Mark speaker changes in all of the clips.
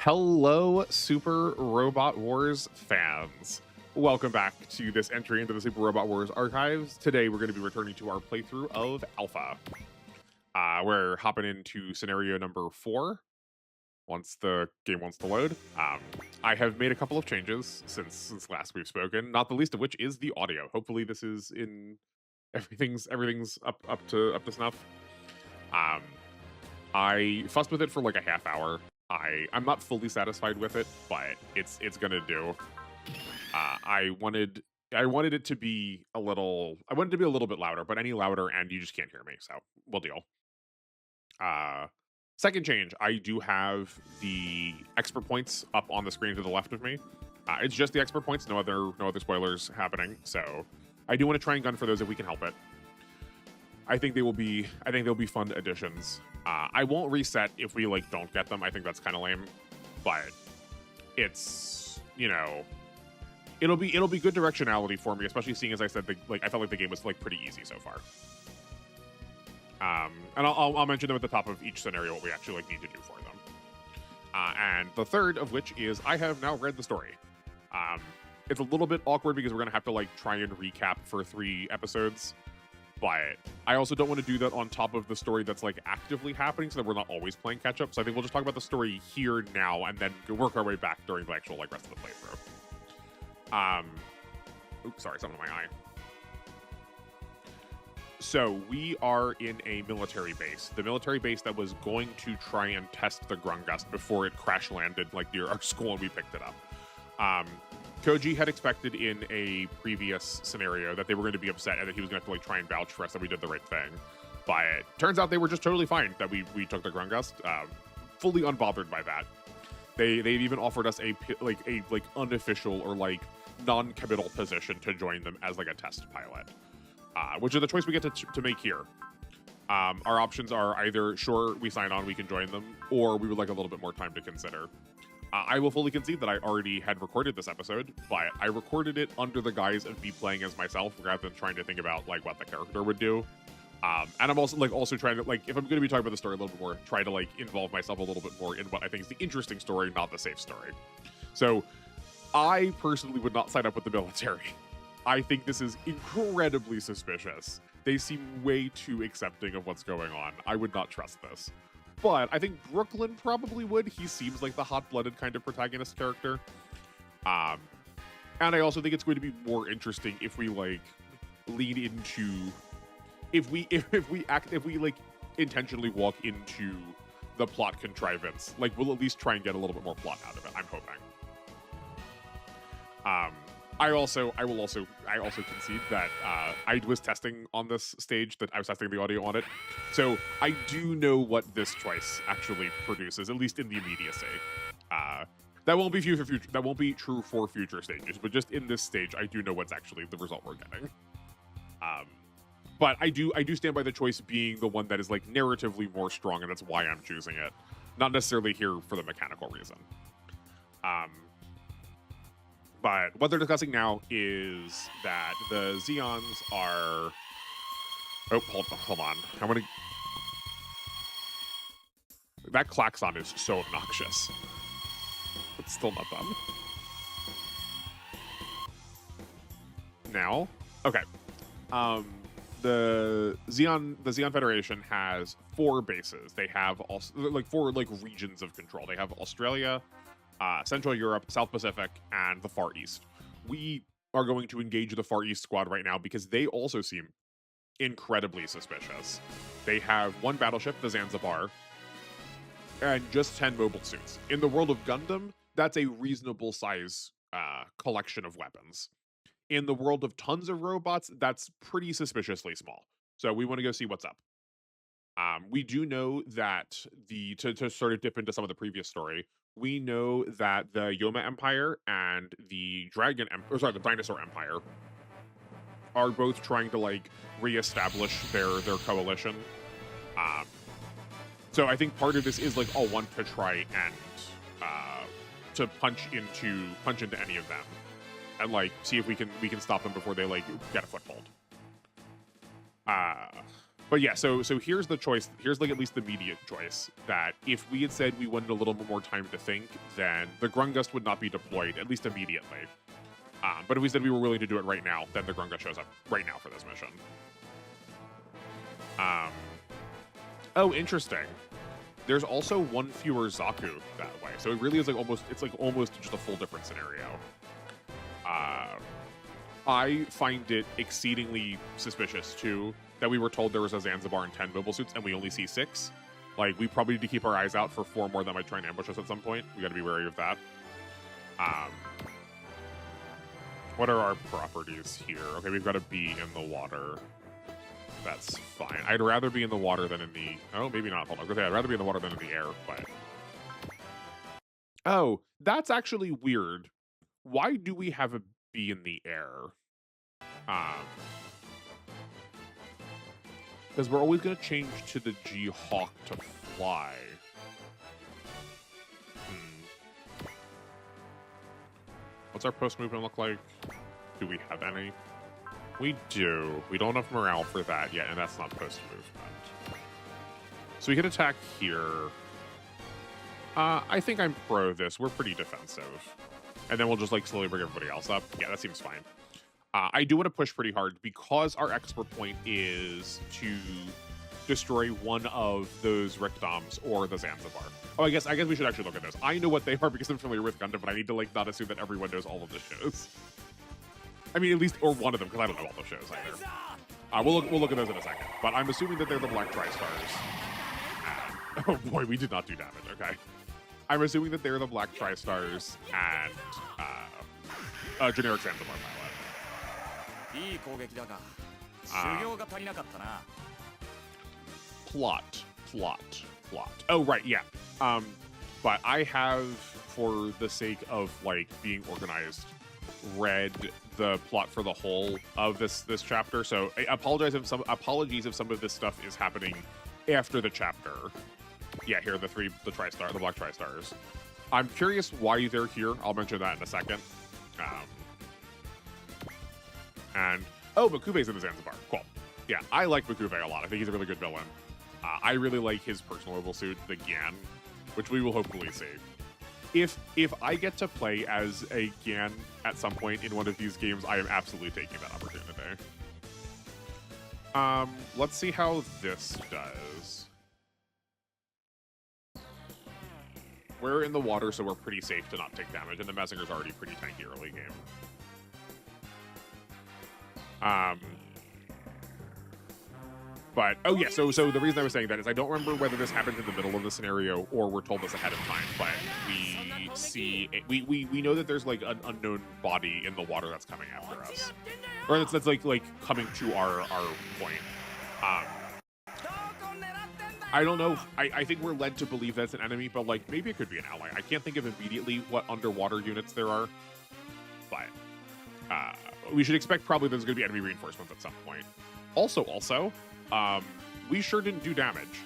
Speaker 1: Hello, Super Robot Wars fans. Welcome back to this entry into the Super Robot Wars archives. Today, we're going to be returning to our playthrough of Alpha. We're hopping into scenario number 4 once the game wants to load. I have made a couple of changes since last we've spoken, not the least of which is the audio. Hopefully, this is in everything's up to snuff. I fussed with it for like a half hour. I'm not fully satisfied with it, but it's gonna do. I wanted it to be a little. I wanted it to be a little bit louder, but any louder and you just can't hear me, so we'll deal. Second change, I do have the expert points up on the screen to the left of me. It's just the expert points, no other spoilers happening. So I do want to try and gun for those if we can help it. I think they'll be fun additions. I won't reset if we don't get them. I think that's kind of lame, but it's it'll be good directionality for me, especially seeing as I said I felt like the game was pretty easy so far. And I'll mention them at the top of each scenario what we actually need to do for them. And the third of which is I have now read the story. It's a little bit awkward because we're gonna have to try and recap for 3 episodes. But I also don't want to do that on top of the story that's actively happening, so that we're not always playing catch up. So I think we'll just talk about the story here now and then work our way back during the actual rest of the playthrough. Oops, sorry, something in my eye. So we are in a military base. The military base that was going to try and test the Grungust before it crash landed near our school and we picked it up. Koji had expected in a previous scenario that they were going to be upset and that he was going to have to try and vouch for us that we did the right thing. But it turns out they were just totally fine that we took the Grungust, fully unbothered by that. They've even offered us a unofficial or non-committal position to join them as a test pilot, which is the choice we get to make here. Our options are either sure we sign on, we can join them, or we would like a little bit more time to consider. I will fully concede that I already had recorded this episode, but I recorded it under the guise of me playing as myself rather than trying to think about what the character would do. And I'm also trying to if I'm going to be talking about the story a little bit more, try to involve myself a little bit more in what I think is the interesting story, not the safe story. So I personally would not sign up with the military. I think this is incredibly suspicious. They seem way too accepting of what's going on. I would not trust this. But I think Brooklyn probably would. He seems like the hot-blooded kind of protagonist character. And I also think it's going to be more interesting if we lean into if we intentionally walk into the plot contrivance. We'll at least try and get a little bit more plot out of it, I'm hoping. I also concede that I was testing on this stage, that I was testing the audio on it, so I do know what this choice actually produces, at least in the immediacy. That won't be true for future stages, but just in this stage, I do know what's actually the result we're getting. But I do stand by the choice being the one that is narratively more strong, and that's why I'm choosing it, not necessarily here for the mechanical reason. But what they're discussing now is that the Zeons are... Oh, hold on. I want to... That klaxon is so obnoxious. It's still not done. Now? Okay. The Zeon Federation has 4 bases. They have also 4 regions of control. They have Australia, Central Europe, South Pacific, and the Far East. We are going to engage the Far East squad right now because they also seem incredibly suspicious. They have 1 battleship, the Zanzibar, and just 10 mobile suits. In the world of Gundam, that's a reasonable size collection of weapons. In the world of tons of robots, that's pretty suspiciously small. So we want to go see what's up. We do know that to sort of dip into some of the previous story, we know that the Yoma Empire and the the Dinosaur Empire are both trying to reestablish their coalition. So I think part of this is a want to try and to punch into any of them and see if we can stop them before they get a foothold. But yeah, so here's the choice. Here's like at least the immediate choice that if we had said we wanted a little bit more time to think, then the Grungust would not be deployed, at least immediately. But if we said we were willing to do it right now, then the Grungust shows up right now for this mission. Oh, interesting. There's also one fewer Zaku that way, so it really is like almost just a full different scenario. I find it exceedingly suspicious too that we were told there was a Zanzibar and 10 mobile suits and we only see 6. Like, we probably need to keep our eyes out for 4 more that might try and ambush us at some point. We got to be wary of that. What are our properties here? Okay, we've got to be in the water. That's fine. I'd rather be in the water than in the... Oh, maybe not. Hold on. I'd rather be in the water than in the air, but... Oh, that's actually weird. Why do we have a be in the air? Because we're always going to change to the G-Hawk to fly. What's our post movement look like? Do we have any? We do. We don't have morale for that yet, and that's not post movement. So we can attack here. I think I'm pro this. We're pretty defensive. And then we'll just like slowly bring everybody else up. Yeah, that seems fine. I do want to push pretty hard because our expert point is to destroy one of those Rickdoms or the Zanzibar. Oh, I guess we should actually look at this. I know what they are because I'm familiar with Gundam, but I need to like not assume that everyone knows all of the shows. I mean, at least, or one of them, because I don't know all the shows either. We'll look at those in a second. But I'm assuming that they're the Black Tri-Stars. Oh boy, we did not do damage, okay. I'm assuming that they're the Black Tri-Stars and a generic Zanzibar pilot. Plot. Oh, right, yeah. But I have, for the sake of, like, being organized, read the plot for the whole of this chapter, so apologies if some of this stuff is happening after the chapter. Yeah, here are the Black Tri-Stars. I'm curious why they're here. I'll mention that in a second. And Bakuve's in the Zanzibar. Cool. Yeah, I like Bakuve a lot. I think he's a really good villain. I really like his personal mobile suit, the Gan, which we will hopefully see. If I get to play as a Gan at some point in one of these games, I am absolutely taking that opportunity. Let's see how this does. We're in the water, so we're pretty safe to not take damage, and the Messinger's already pretty tanky early game. But, oh yeah, so the reason I was saying that is I don't remember whether this happened in the middle of the scenario or we're told this ahead of time, but we see, we know that there's like an unknown body in the water that's coming after us. Or that's like coming to our point. I don't know. I think we're led to believe that's an enemy, but like maybe it could be an ally. I can't think of immediately what underwater units there are, but we should expect probably there's going to be enemy reinforcements at some point. Also, we sure didn't do damage.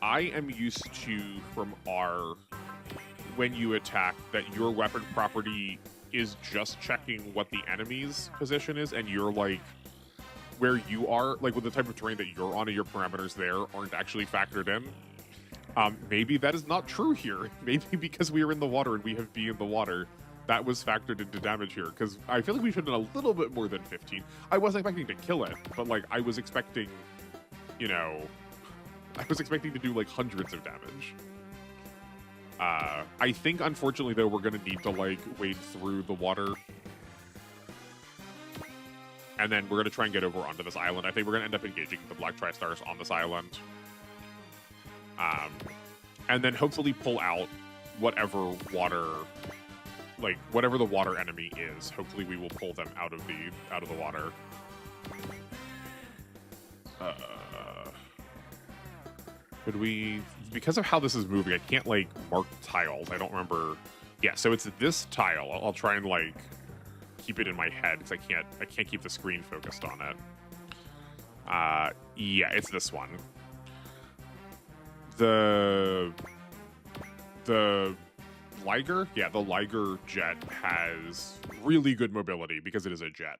Speaker 1: I am used to, from R, when you attack, that your weapon property is just checking what the enemy's position is, and you're like, where you are, like with the type of terrain that you're on and your parameters there aren't actually factored in. Maybe that is not true here. Maybe because we are in the water and we have B in the water, that was factored into damage here, because I feel like we should have done a little bit more than 15. I wasn't expecting to kill it, but like I was expecting, you know, I was expecting to do like hundreds of damage. I think unfortunately though we're gonna need to like wade through the water, and then we're gonna try and get over onto this island. I think we're gonna end up engaging the Black Tri-Stars on this island, and then hopefully pull out whatever water. Like whatever the water enemy is, hopefully we will pull them out of the water. Could we, because of how this is moving, I can't like mark tiles. I don't remember. Yeah, so it's this tile. I'll try and like keep it in my head because I can't keep the screen focused on it. Yeah, it's this one. The Liger? Yeah, the Liger jet has really good mobility because it is a jet.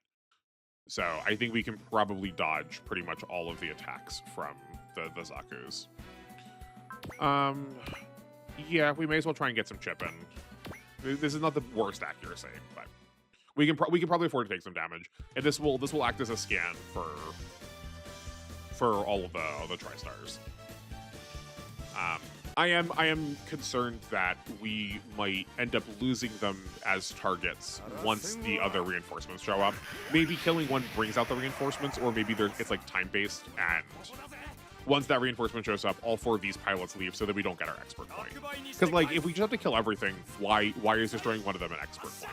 Speaker 1: So I think we can probably dodge pretty much all of the attacks from the Zaku's. Yeah, we may as well try and get some chip in. This is not the worst accuracy, but we can probably afford to take some damage, and this will act as a scan for all of the Tri-Stars. I am concerned that we might end up losing them as targets once the other reinforcements show up. Maybe killing one brings out the reinforcements, or maybe it's like time-based, and once that reinforcement shows up, all 4 of these pilots leave so that we don't get our expert point. Because like, if we just have to kill everything, why is destroying one of them an expert point?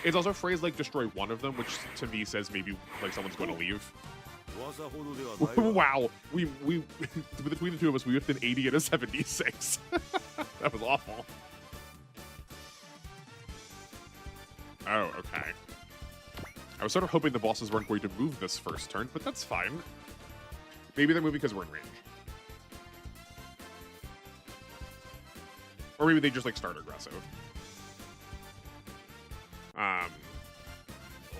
Speaker 1: It's also phrased like destroy one of them, which to me says maybe like someone's going to leave. Wow, we between the two of us, we whipped an 80 and a 76. That was awful. Oh, okay. I was sort of hoping the bosses weren't going to move this first turn, but that's fine. Maybe they're moving because we're in range. Or maybe they just like start aggressive.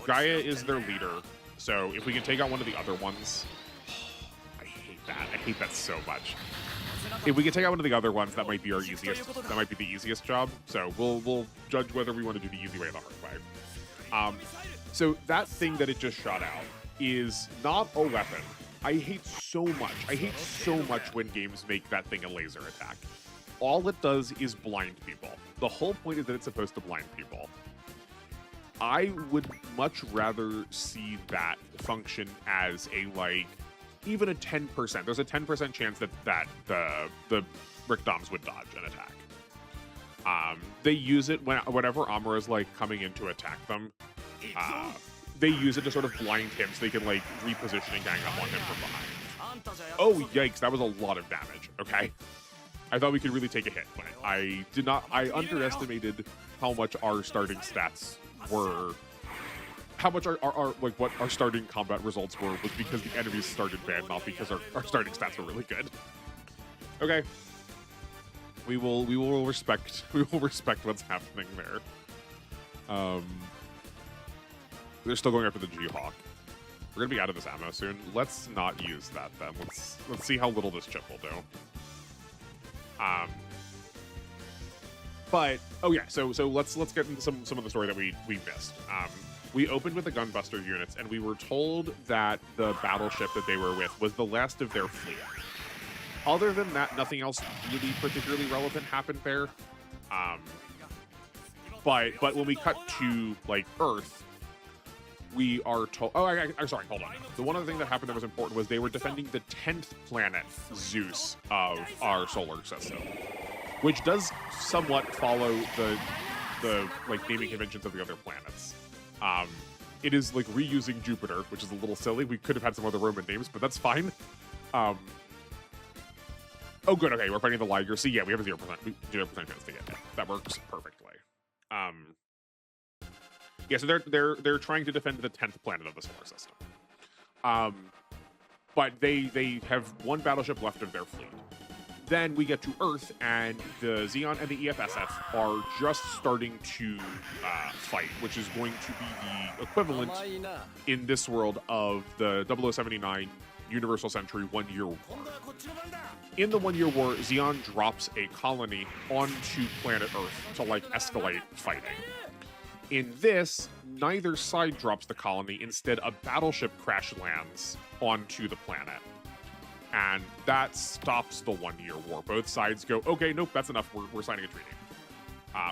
Speaker 1: Gaia is their leader. So if we can take out one of the other ones, I hate that. I hate that so much. If we can take out one of the other ones, that might be our easiest. That might be the easiest job. So we'll judge whether we want to do the easy way or the hard way. So that thing that it just shot out is not a weapon. I hate so much when games make that thing a laser attack. All it does is blind people. The whole point is that it's supposed to blind people. I would much rather see that function as a, like, even a 10%. There's a 10% chance that the Rickdoms would dodge an attack. They use it whenever Amura's, like, coming in to attack them. They use it to sort of blind him so they can, like, reposition and gang up on him from behind. Oh, yikes, that was a lot of damage, okay? I thought we could really take a hit, but I underestimated how much our starting stats were, how much our like what our starting combat results were was because the enemies started bad, not because our starting stats were really good. Okay. We will respect what's happening there. They're still going after the G-Hawk. We're gonna be out of this ammo soon. Let's not use that then. Let's see how little this chip will do. But oh yeah, so let's get into some of the story that we missed. We opened with the gunbuster units, and we were told that the battleship that they were with was the last of their fleet. Other than that, nothing else really particularly relevant happened there. But when we cut to like Earth, we are told. Oh, I'm sorry. Hold on. The one other thing that happened that was important was they were defending the 10th planet, Zeus, of our solar system, which does somewhat follow the like naming conventions of the other planets. It is like reusing Jupiter, which is a little silly. We could have had some other Roman names, but that's fine. Oh, good. Okay, we're fighting the Liger. See, yeah, we have a 0% chance to get hit. That works perfectly. Yeah, so they're trying to defend the 10th planet of the solar system. But they have one battleship left of their fleet. Then we get to Earth, and the Xeon and the EFSF are just starting to fight, which is going to be the equivalent in this world of the 0079 Universal Century 1 Year War. In the 1 Year War, Xeon drops a colony onto planet Earth to like escalate fighting. In this, neither side drops the colony. Instead, a battleship crash lands onto the planet. And that stops the 1 Year War. Both sides go, okay, nope, that's enough. We're signing a treaty.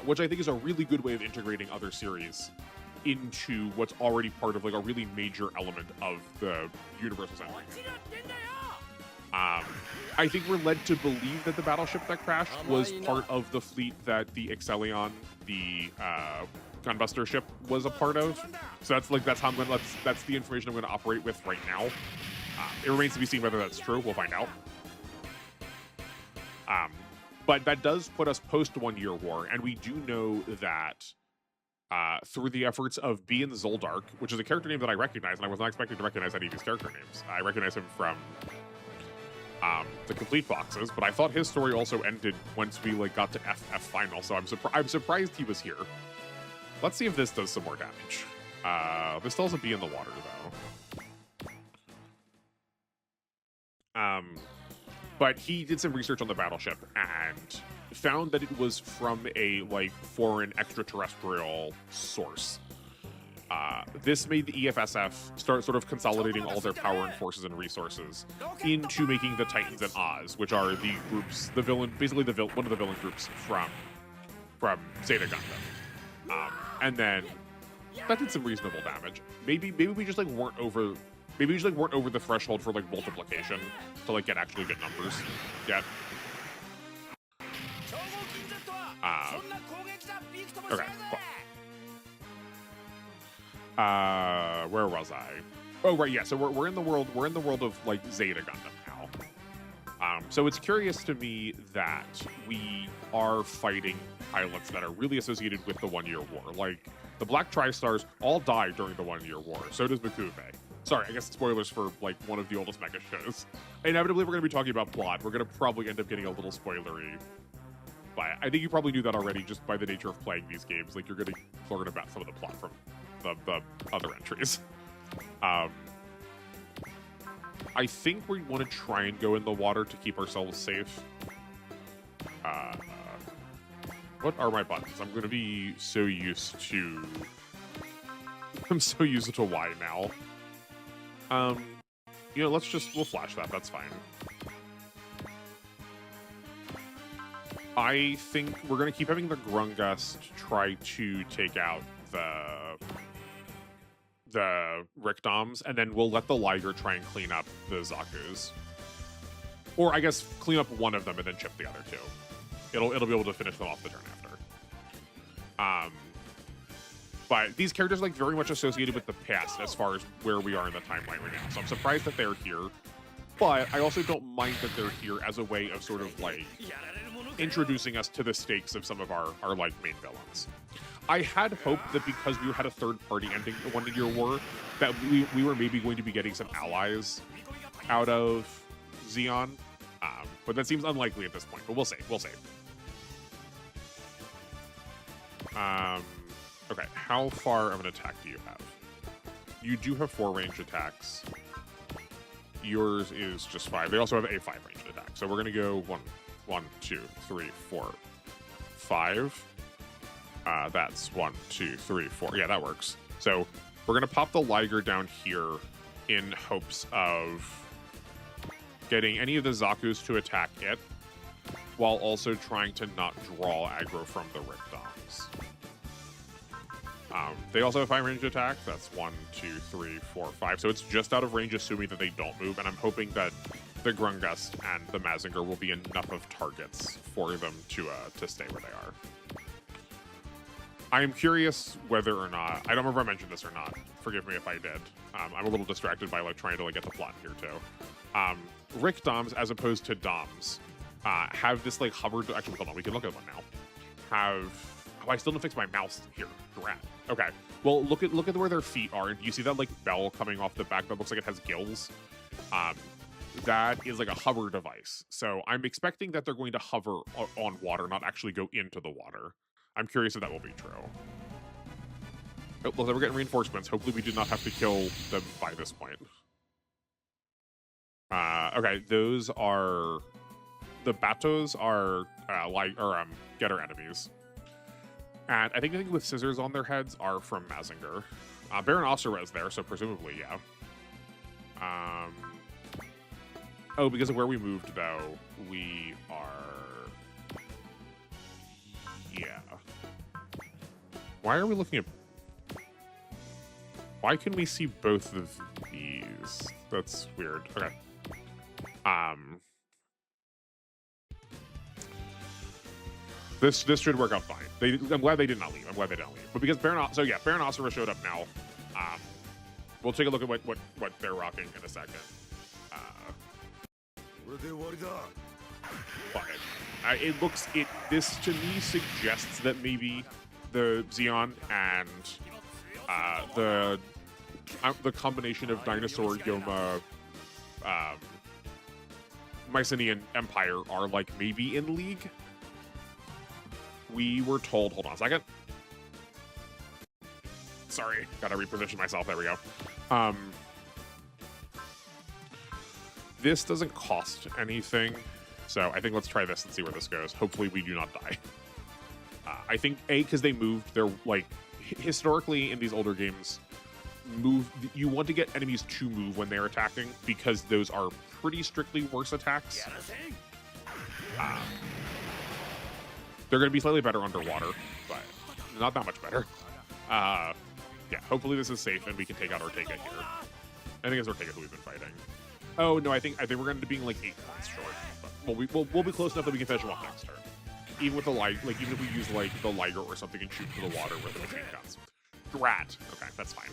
Speaker 1: Which I think is a really good way of integrating other series into what's already part of like a really major element of the Universal Century. I think we're led to believe that the battleship that crashed was part of the fleet that the Excellion, the gunbuster ship, was a part of. So that's how that's the information I'm going to operate with right now. It remains to be seen whether that's true. We'll find out. But that does put us post 1 Year War, and we do know that through the efforts of Bian Zoldark, which is a character name that I recognize, and I was not expecting to recognize any of these character names. I recognize him from the complete boxes, but I thought his story also ended once we like got to FF final. So I'm surprised he was here. Let's see if this does some more damage. This still has a bee in the water, though. But he did some research on the battleship and found that it was from a like foreign extraterrestrial source. This made the EFSF start sort of consolidating all their power and forces and resources into making the Titans and Oz, which are the groups, the villain, basically one of the villain groups from Zeta Gundam. And then that did some reasonable damage. Maybe we just like weren't over. Maybe we just like weren't over the threshold for like multiplication to like get actually good numbers yet. Okay, cool. Where was I? Oh right, yeah. So we're in the world of like Zeta Gundam now. So it's curious to me that we are fighting pilots that are really associated with the 1 Year War. Like the Black Tri-Stars all died during the 1 Year War. So does Bakuve. Sorry, I guess spoilers for like one of the oldest mega shows. Inevitably, we're going to be talking about plot. We're going to probably end up getting a little spoilery. But I think you probably knew that already just by the nature of playing these games. Like you're going to learn about some of the plot from the other entries. I think we want to try and go in the water to keep ourselves safe. What are my buttons? I'm going to be so used to... I'm so used to Y now. You know, we'll flash that. That's fine. I think we're going to keep having the Grungust try to take out the Rickdoms, and then we'll let the Liger try and clean up the Zakus. Or I guess clean up one of them and then chip the other two. It'll be able to finish them off the turn after. But these characters are like very much associated with the past as far as where we are in the timeline right now. So I'm surprised that they're here. But I also don't mind that they're here as a way of sort of like introducing us to the stakes of some of our like main villains. I had hoped that because we had a third party ending the 1 Year War, that we were maybe going to be getting some allies out of Zeon. But that seems unlikely at this point, but we'll see. Okay, how far of an attack do you have? You do have 4 ranged attacks. Yours is just 5. They also have a 5 ranged attack. So we're going to go 1, 2, 3, 4, 5. That's 1, 2, 3, 4. Yeah, that works. So we're going to pop the Liger down here in hopes of getting any of the Zakus to attack it, while also trying to not draw aggro from the Rickdoms. They also have 5 ranged attack. That's 1, 2, 3, 4, 5. So it's just out of range, assuming that they don't move. And I'm hoping that the Grungust and the Mazinger will be enough of targets for them to stay where they are. I am curious whether or not, I don't remember if I mentioned this or not. Forgive me if I did. I'm a little distracted by like trying to like get the plot here too. Rickdoms, as opposed to Doms, have this like hovered. Actually, hold on, we can look at one now. Oh, I still didn't fix my mouse here. Drat. Okay. Well, look at where their feet are. Do you see that like bell coming off the back that looks like it has gills? That is like a hover device. So I'm expecting that they're going to hover on water, not actually go into the water. I'm curious if that will be true. Oh, well, we're getting reinforcements. Hopefully we did not have to kill them by this point. Okay, those are... The Batos are getter enemies. And I think with scissors on their heads are from Mazinger. Baron Asura is there, so presumably, yeah. Oh, because of where we moved, though, we are... Yeah. Why are we looking at... Why can we see both of these? That's weird. Okay. This should work out fine. I'm glad they did not leave. But because Baron Asura showed up now. We'll take a look at what they're rocking in a second. This to me suggests that maybe the Zeon and the combination of Dinosaur, Yoma, Mycenaean Empire are like maybe in league. We were told, hold on a second. Sorry, gotta reposition myself. There we go. This doesn't cost anything, so I think let's try this and see where this goes. Hopefully we do not die. I think because they moved their, like, historically in these older games, you want to get enemies to move when they're attacking because those are pretty strictly worse attacks. They're going to be slightly better underwater, but not that much better. Yeah, hopefully this is safe and we can take out Ortega here. I think it's Ortega who we've been fighting. Oh no, I think we're going to end up being like 8 turns short. But we'll be close enough that we can finish them off next turn. Even with the light, like even if we use like the lighter or something and shoot to the water with the machine guns. Drat. Okay, that's fine.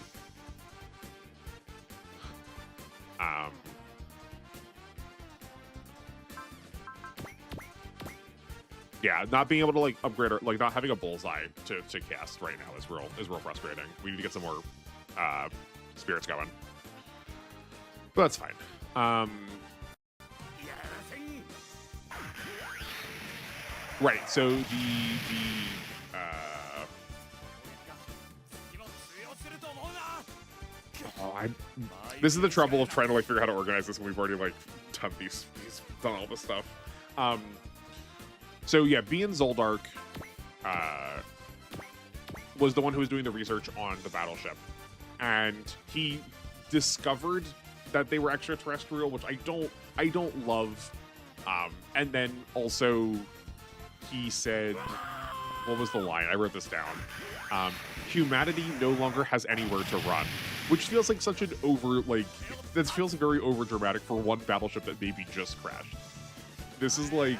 Speaker 1: Yeah, not being able to like upgrade or like not having a bullseye to cast right now is real frustrating. We need to get some more spirits going. But that's fine. Right, so this is the trouble of trying to like figure out how to organize this when we've already like done all this stuff. So yeah, Bian Zoldark was the one who was doing the research on the battleship, and he discovered that they were extraterrestrial, which I don't love. And then also he said, what was the line? I wrote this down. Humanity no longer has anywhere to run, which feels like such an this feels very over dramatic for one battleship that maybe just crashed. This is like,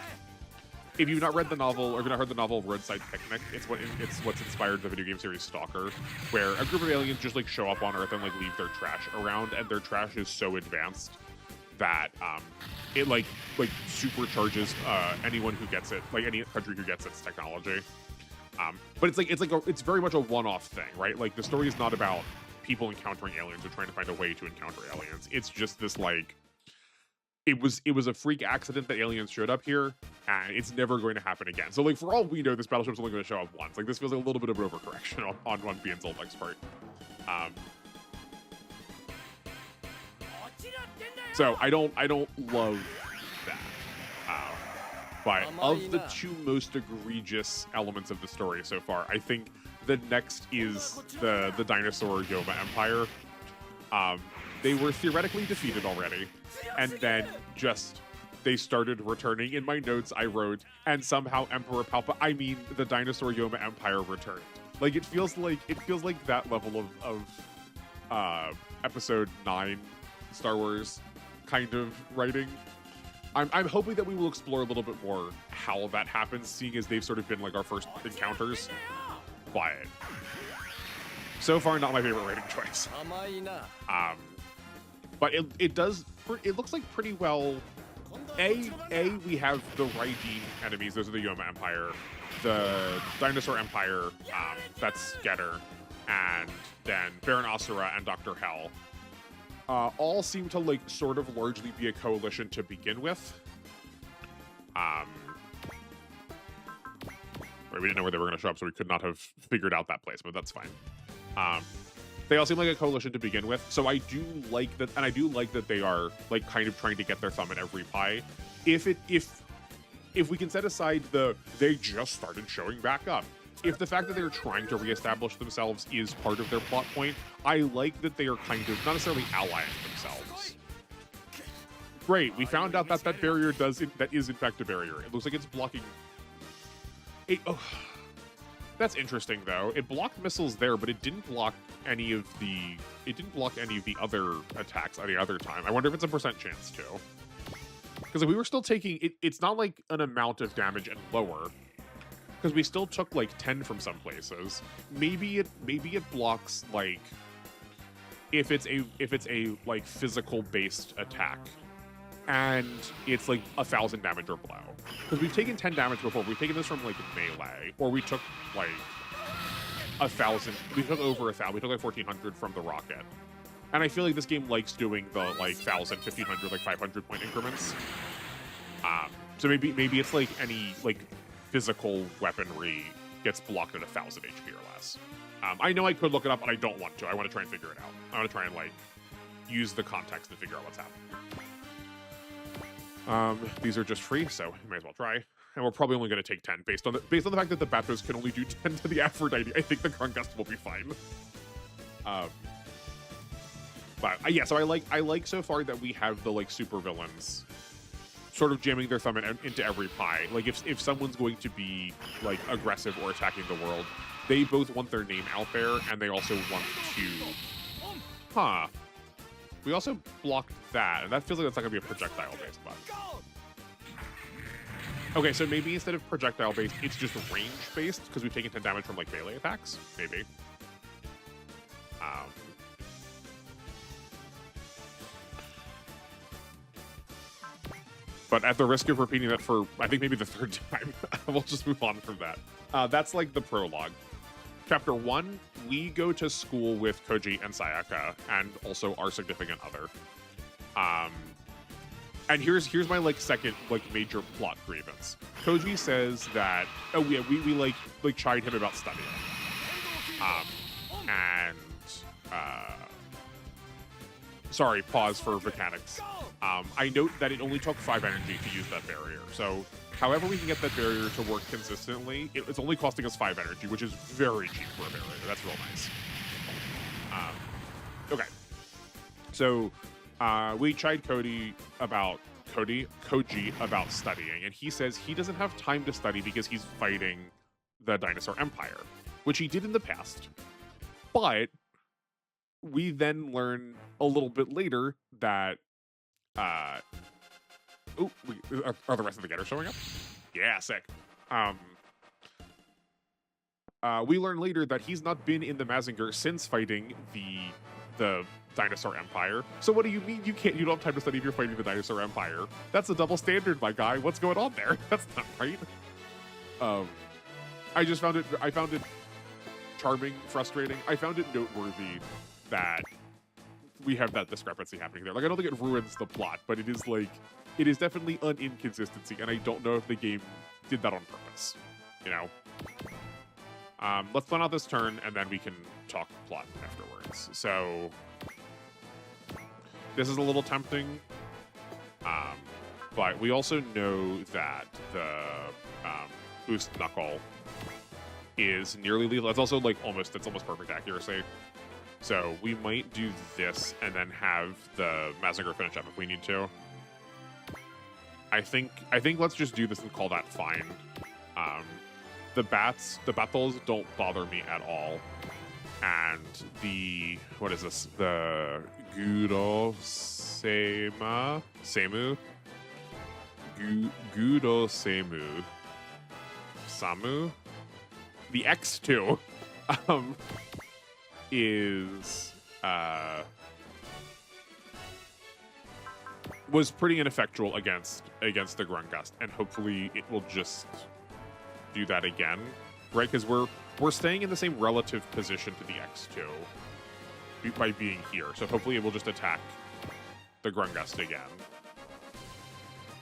Speaker 1: if you've not read the novel or if you've not heard the novel Roadside Picnic, it's what's inspired the video game series Stalker, where a group of aliens just like show up on Earth and like leave their trash around, and their trash is so advanced that it like supercharges anyone who gets it, like any country who gets its technology. But it's very much a one-off thing, right? Like the story is not about people encountering aliens or trying to find a way to encounter aliens. It's just this like, it was a freak accident that aliens showed up here, and it's never going to happen again. So like for all we know, this battleship's only going to show up once. Like this feels like a little bit of an overcorrection on one Bian Zoldark's part. So I don't love that. But of the two most egregious elements of the story so far, I think the next is the dinosaur Yoma Empire. They were theoretically defeated already, and then they started returning. In my notes, I wrote, and somehow Emperor the dinosaur Yoma Empire returned. Like it feels like that level of Episode 9 Star Wars kind of writing. I'm hoping that we will explore a little bit more how that happens, seeing as they've sort of been like our first encounters. But so far, not my favorite writing choice. But it looks like pretty well. We have the Raijin enemies. Those are the Yoma Empire, the Dinosaur Empire. That's Getter, and then Baron Asura and Dr. Hell. All seem to like sort of largely be a coalition to begin with. Right, we didn't know where they were going to show up, so we could not have figured out that place, but that's fine. They all seem like a coalition to begin with, so I do like that, and I do like that they are like kind of trying to get their thumb in every pie. If we can set aside they just started showing back up. If the fact that they're trying to reestablish themselves is part of their plot point, I like that they are kind of not necessarily allying themselves. Great, we found out that barrier that is in fact a barrier. It looks like it's blocking. That's interesting though. It blocked missiles there, but it didn't block any of the other attacks any other time. I wonder if it's a % chance too. Because if we were still taking it's not like an amount of damage and lower. Because we still took like 10 from some places. Maybe it blocks like if it's a like physical based attack, and it's like 1,000 damage or below. Because we've taken 10 damage before. We've taken this from like melee, or we took like 1,000. We took over 1,000. We took like 1,400 from the rocket. And I feel like this game likes doing the like 1,000, 1,500, like 500 point increments. So maybe it's like any like physical weaponry gets blocked at 1,000 HP or less. I know I could look it up, but I don't want to. I want to try and figure it out. I want to try and like use the context to figure out what's happening. These are just free, so you may as well try. And we're probably only going to take 10 based on the fact that the Bathos can only do 10 to the Aphrodite. I think the Grungust will be fine. But yeah, so I like so far that we have the like super villains sort of jamming their thumb into every pie. Like if someone's going to be like aggressive or attacking the world, they both want their name out there, and they also want to. We also blocked that, and that feels like that's not gonna be a projectile-based buff. Okay, so maybe instead of projectile-based, it's just range-based because we've taken 10 damage from like melee attacks. Maybe. But at the risk of repeating that for, I think, maybe the third time, we'll just move on from that. That's like the prologue. Chapter 1, we go to school with Koji and Sayaka, and also our significant other. And here's my like second like major plot grievance. Koji says that we like chide him about studying. Sorry, pause for mechanics. I note that it only took 5 energy to use that barrier. So however we can get that barrier to work consistently, it's only costing us 5 energy, which is very cheap for a barrier. That's real nice. Okay. So we chide Koji about studying, and he says he doesn't have time to study because he's fighting the Dinosaur Empire, which he did in the past. But we then learn a little bit later that are the rest of the getters showing up? Yeah, sick. We learn later that he's not been in the Mazinger since fighting the Dinosaur Empire. So what do you mean you don't have time to study if you're fighting the Dinosaur Empire? That's a double standard, my guy. What's going on there? That's not right. I found it charming, frustrating. I found it noteworthy that we have that discrepancy happening there. Like, I don't think it ruins the plot, but it is definitely an inconsistency, and I don't know if the game did that on purpose, you know? Let's plan out this turn, and then we can talk plot afterwards. So, this is a little tempting, but we also know that the boost knuckle is nearly lethal. It's also like almost perfect accuracy. So we might do this and then have the Mazinger finish up if we need to. I think let's just do this and call that fine. The battles don't bother me at all. And what is this? The Gudo Semu? Samu? The X2 was pretty ineffectual against the Grungust, and hopefully it will just do that again, right? Because we're staying in the same relative position to the X2 by being here, so hopefully it will just attack the Grungust again.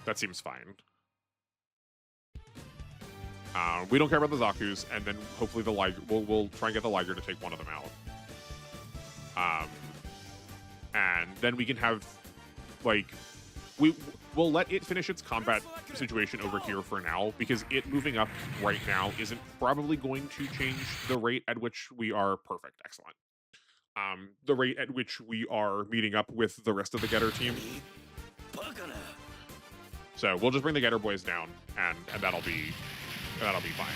Speaker 1: That seems fine. We don't care about the Zakus, and then hopefully the Liger. We'll try and get the Liger to take one of them out. And then we can have, like, we'll let it finish its combat situation over here for now, because it moving up right now isn't probably going to change the rate at which we are perfect. Excellent. The rate at which we are meeting up with the rest of the Getter team. So we'll just bring the Getter boys down, and that'll be fine.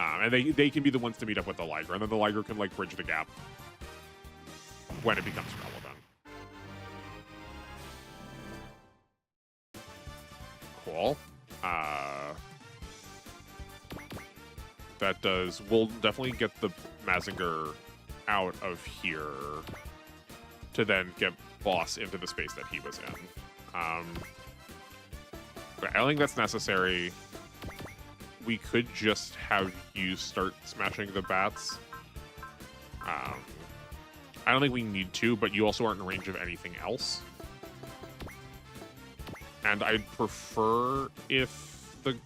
Speaker 1: And they can be the ones to meet up with the Liger, and then the Liger can like bridge the gap when it becomes relevant. Cool. That does. We'll definitely get the Mazinger out of here to then get Boss into the space that he was in. But I don't think that's necessary. We could just have you start smashing the bats. I don't think we need to, but you also aren't in range of anything else. And I'd prefer if the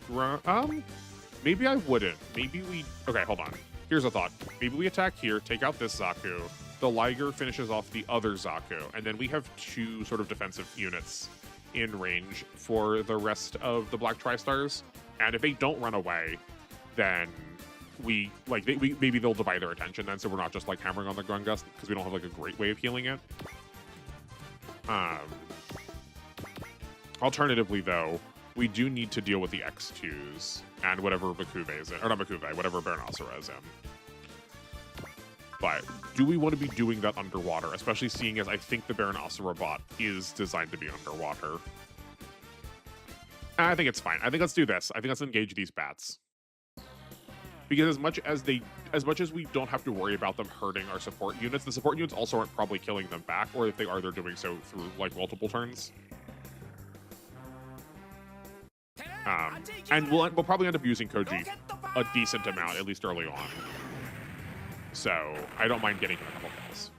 Speaker 1: Maybe I wouldn't. Maybe we... Okay, hold on. Here's a thought. Maybe we attack here, take out this Zaku. The Liger finishes off the other Zaku. And then we have 2 sort of defensive units in range for the rest of the Black Tri-Stars. And if they don't run away, then maybe they'll divide their attention then, so we're not just like hammering on the Grungust because we don't have like a great way of healing it. Alternatively, though, we do need to deal with the X2s and whatever Bakuve is in, or not Bakuve, whatever Baron Asura is in. But do we want to be doing that underwater, especially seeing as I think the Baron Asura bot is designed to be underwater? I think it's fine. I think let's do this. I think let's engage these bats. Because as much as we don't have to worry about them hurting our support units, the support units also aren't probably killing them back, or if they are, they're doing so through like multiple turns. And we'll probably end up using Koji a decent amount, at least early on. So I don't mind getting him a couple kills.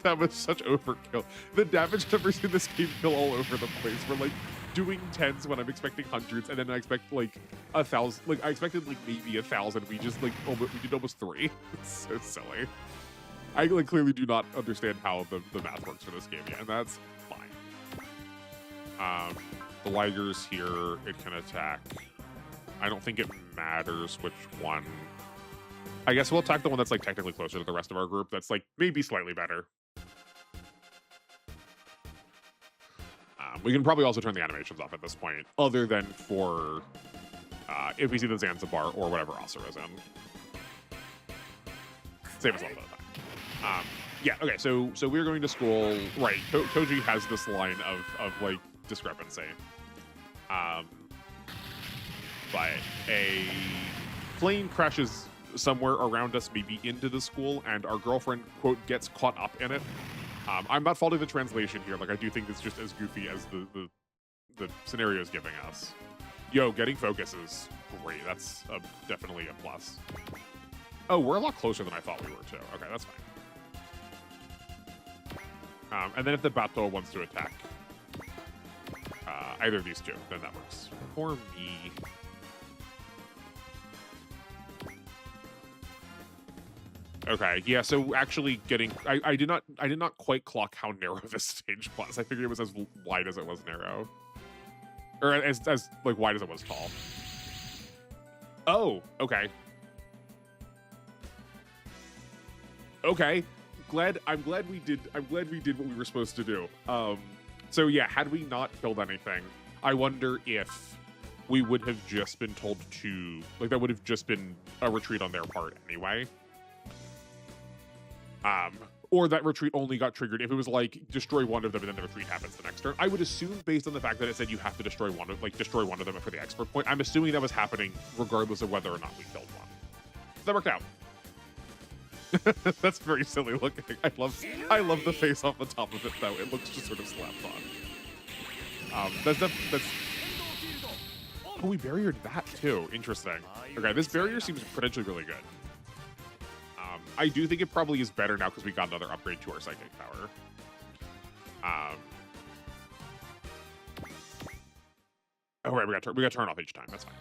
Speaker 1: That was such overkill. The damage numbers in this game feel all over the place. We're like doing 10s when I'm expecting hundreds, and then I expect like 1,000. Like I expected like maybe 1,000. We just like we did almost 3. It's so silly. I like clearly do not understand how the math works for this game yet, and that's fine. The Liger's here. It can attack. I don't think it matters which one. I guess we'll attack the one that's like technically closer to the rest of our group. That's like maybe slightly better. We can probably also turn the animations off at this point, other than for if we see the Zanzibar or whatever Asura is in. Save us a little bit of time. Yeah, okay, so we're going to school. Right, Koji has this line of like discrepancy. But a plane crashes somewhere around us, maybe into the school, and our girlfriend, quote, gets caught up in it. I'm not faulting the translation here. Like, I do think it's just as goofy as the scenario is giving us. Yo, getting focus is great. That's definitely a plus. Oh, we're a lot closer than I thought we were, too. Okay, that's fine. And then if the Bato wants to attack either of these 2, then that works. For me... Okay, yeah, so actually getting... I did not quite clock how narrow this stage was. I figured it was as wide as it was narrow. Or as like wide as it was tall. Oh, okay. Okay. I'm glad we did what we were supposed to do. So yeah, had we not killed anything, I wonder if we would have just been told to... Like, that would have just been a retreat on their part anyway. Or that retreat only got triggered if it was like destroy one of them and then the retreat happens the next turn. I would assume, based on the fact that it said you have to destroy one of them for the expert point, I'm assuming that was happening regardless of whether or not we killed one. That worked out. That's very silly looking. I love the face off the top of it though. It looks just sort of slapped on. That's oh, we barriered that too. Interesting. Okay, this barrier seems potentially really good. I do think it probably is better now because we got another upgrade to our psychic power. Oh right, we got to turn off each time. That's fine.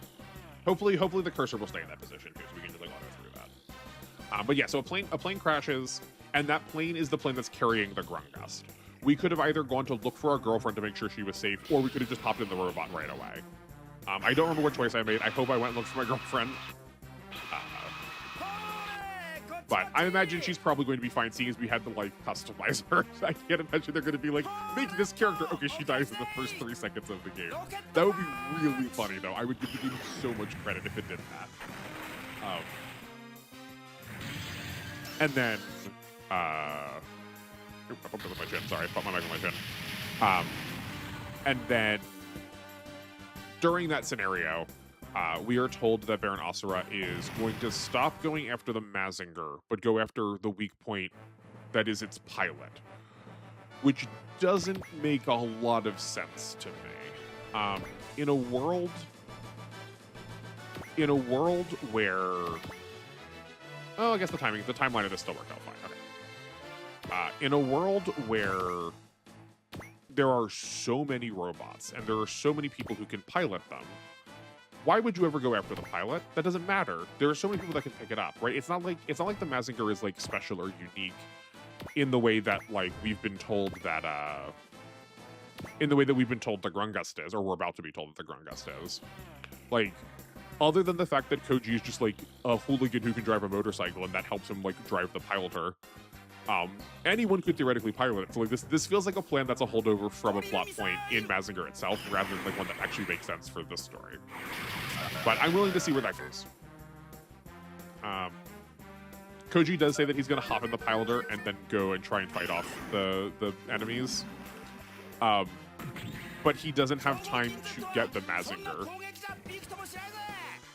Speaker 1: Hopefully the cursor will stay in that position too, so we can just like auto through that. But yeah, so a plane crashes, and that plane is the plane that's carrying the Grungust. We could have either gone to look for our girlfriend to make sure she was safe, or we could have just popped in the robot right away. I don't remember what choice I made. I hope I went and looked for my girlfriend. But I imagine she's probably going to be fine, seeing as we had to, like, customize her. I can't imagine they're going to be like, make this character... Okay, she dies in the first 3 seconds of the game. That would be really funny, though. I would give the game so much credit if it did that. And then... I bumped into my chin. Sorry, I put my mic on my chin. And then... During that scenario... we are told that Baron Asura is going to stop going after the Mazinger, but go after the weak point that is its pilot, which doesn't make a lot of sense to me. In a world where, oh, I guess the timeline of this still worked out fine. Okay. In a world where there are so many robots and there are so many people who can pilot them. Why would you ever go after the pilot? That doesn't matter. There are so many people that can pick it up, right? It's not like the Mazinger is like special or unique in the way that like we've been told that the Grungust is, or we're about to be told that the Grungust is. Like, other than the fact that Koji is just like a hooligan who can drive a motorcycle and that helps him like drive the piloter. Anyone could theoretically pilot it. So like this feels like a plan that's a holdover from a plot point in Mazinger itself, rather than like one that actually makes sense for this story. But I'm willing to see where that goes. Koji does say that he's going to hop in the piloter and then go and try and fight off the enemies. But he doesn't have time to get the Mazinger.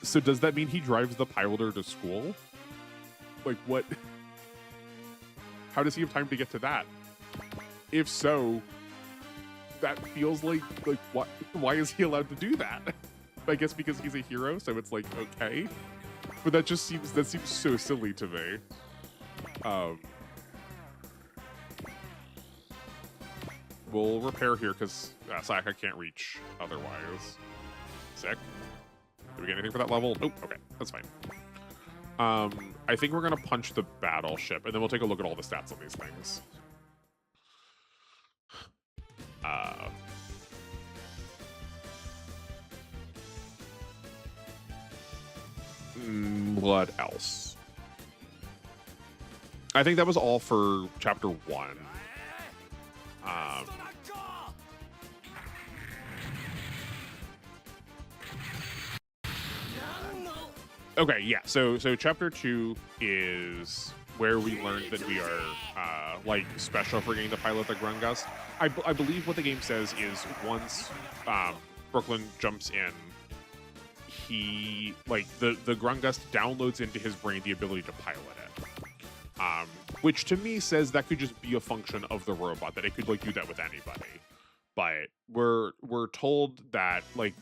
Speaker 1: So does that mean he drives the piloter to school? Like, what? How does he have time to get to that? If so, that feels like what? Why is he allowed to do that? I guess because he's a hero, so it's like okay. But that seems so silly to me. We'll repair here because Sayaka can't reach otherwise. Sick. Did we get anything for that level? Nope. Okay, that's fine. I think we're gonna punch the battleship, and then we'll take a look at all the stats on these things. What else? I think that was all for chapter 1. Okay, yeah. So chapter 2 is where we learned that we are like special for getting the pilot the Grungust. I believe what the game says is once Brooklyn jumps in, he like the Grungust downloads into his brain the ability to pilot it. Which to me says that could just be a function of the robot, that it could like do that with anybody. But we're told that like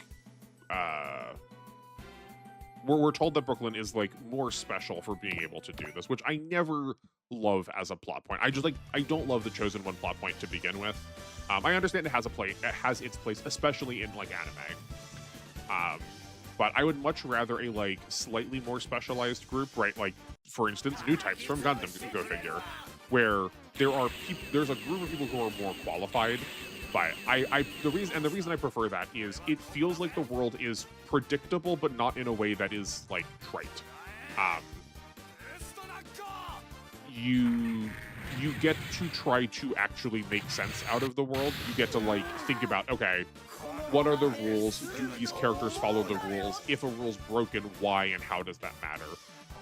Speaker 1: we're told that Brooklyn is like more special for being able to do this, which I never love as a plot point. I don't love the Chosen One plot point to begin with. I understand it has its place, especially in like anime. But I would much rather a like slightly more specialized group, right? Like for instance, new types from Gundam, go figure, where there's a group of people who are more qualified. But the reason I prefer that is it feels like the world is predictable, but not in a way that is like trite. You get to try to actually make sense out of the world. You get to like think about, okay, what are the rules? Do these characters follow the rules? If a rule's broken, why and how does that matter?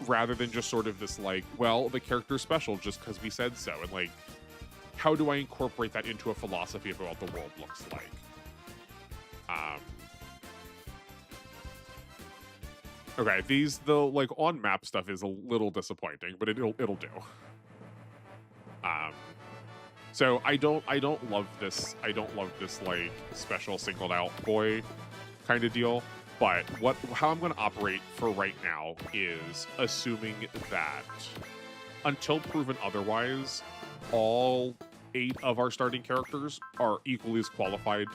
Speaker 1: Rather than just sort of this like, well, the character's special just because we said so, and like, how do I incorporate that into a philosophy of what the world looks like? Okay, the like on map stuff is a little disappointing, but it'll do. So I don't love this. I don't love this like special singled out boy kind of deal. But how I'm going to operate for right now is assuming that until proven otherwise, all 8 of our starting characters are equally as qualified